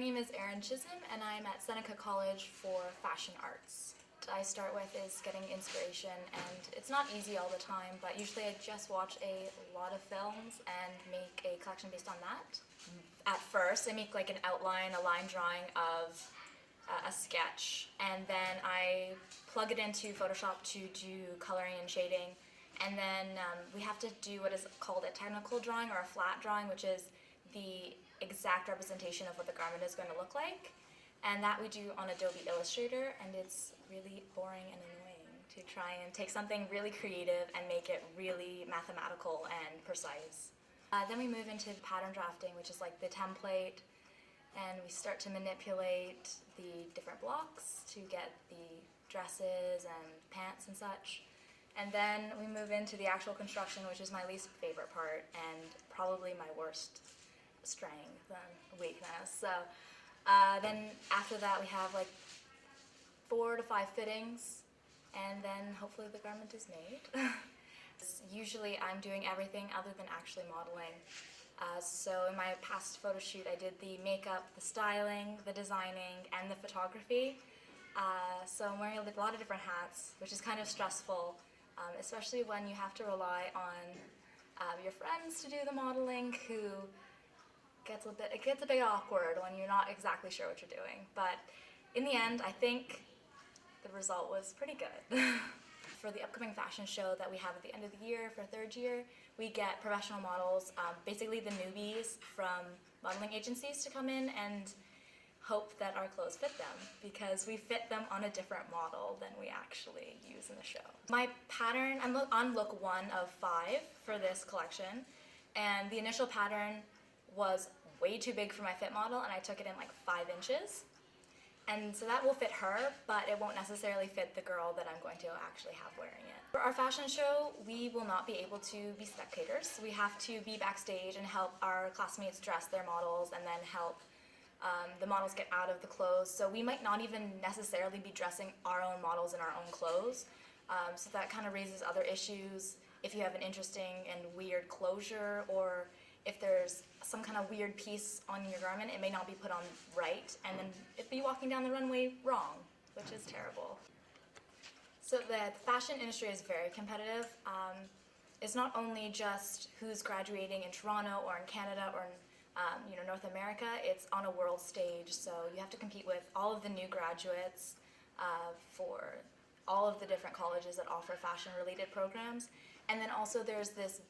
name is Erin Chisholm and I'm at Seneca College for Fashion Arts. What I start with is getting inspiration, and it's not easy all the time, but usually I just watch a lot of films and make a collection based on that. At first I make like an outline, a line drawing of a sketch, and then I plug it into Photoshop to do coloring and shading, and then we have to do what is called a technical drawing or a flat drawing, which is the exact representation of what the garment is going to look like, and that we do on Adobe Illustrator, and it's really boring and annoying to try and take something really creative and make it really mathematical and precise. Then we move into pattern drafting, which is like the template, and we start to manipulate the different blocks to get the dresses and pants and such. And then we move into the actual construction, which is my least favorite part and probably my worst strength and weakness. So then after that we have like 4 to 5 fittings, and then hopefully the garment is made. Usually I'm doing everything other than actually modeling. So in my past photo shoot I did the makeup, the styling, the designing, and the photography. So I'm wearing a lot of different hats, which is kind of stressful, especially when you have to rely on your friends to do the modeling, who it gets a bit awkward when you're not exactly sure what you're doing. But in the end, I think the result was pretty good. For the upcoming fashion show that we have at the end of the year for 3rd year, we get professional models, basically the newbies from modeling agencies, to come in and hope that our clothes fit them, because we fit them on a different model than we actually use in the show. My pattern, I'm on look 1 of 5 for this collection, and the initial pattern was way too big for my fit model, and I took it in like 5 inches. And so that will fit her, but it won't necessarily fit the girl that I'm going to actually have wearing it. For our fashion show, we will not be able to be spectators. We have to be backstage and help our classmates dress their models, and then help the models get out of the clothes. So we might not even necessarily be dressing our own models in our own clothes. So that kind of raises other issues. If you have an interesting and weird closure, or if there's some kind of weird piece on your garment, it may not be put on right, and then it'd be walking down the runway wrong, which is terrible. So the fashion industry is very competitive. It's not only just who's graduating in Toronto or in Canada or in North America, it's on a world stage, so you have to compete with all of the new graduates for all of the different colleges that offer fashion-related programs. And then also there's this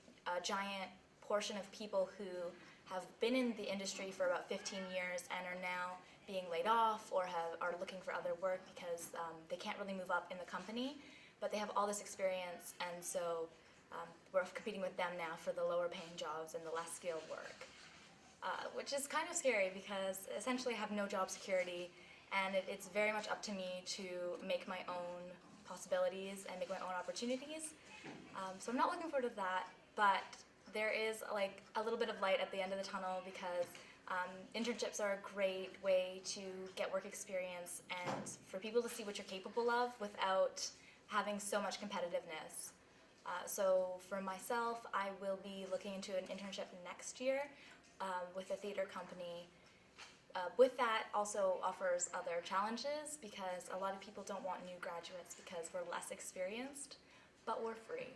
giant portion of people who have been in the industry for about 15 years and are now being laid off or are looking for other work because they can't really move up in the company, but they have all this experience, and so we're competing with them now for the lower paying jobs and the less skilled work, which is kind of scary because essentially I have no job security, and it's very much up to me to make my own possibilities and make my own opportunities. So I'm not looking forward to that, but there is like a little bit of light at the end of the tunnel, because internships are a great way to get work experience and for people to see what you're capable of without having so much competitiveness. So for myself, I will be looking into an internship next year with a theater company. With that also offers other challenges, because a lot of people don't want new graduates because we're less experienced, but we're free.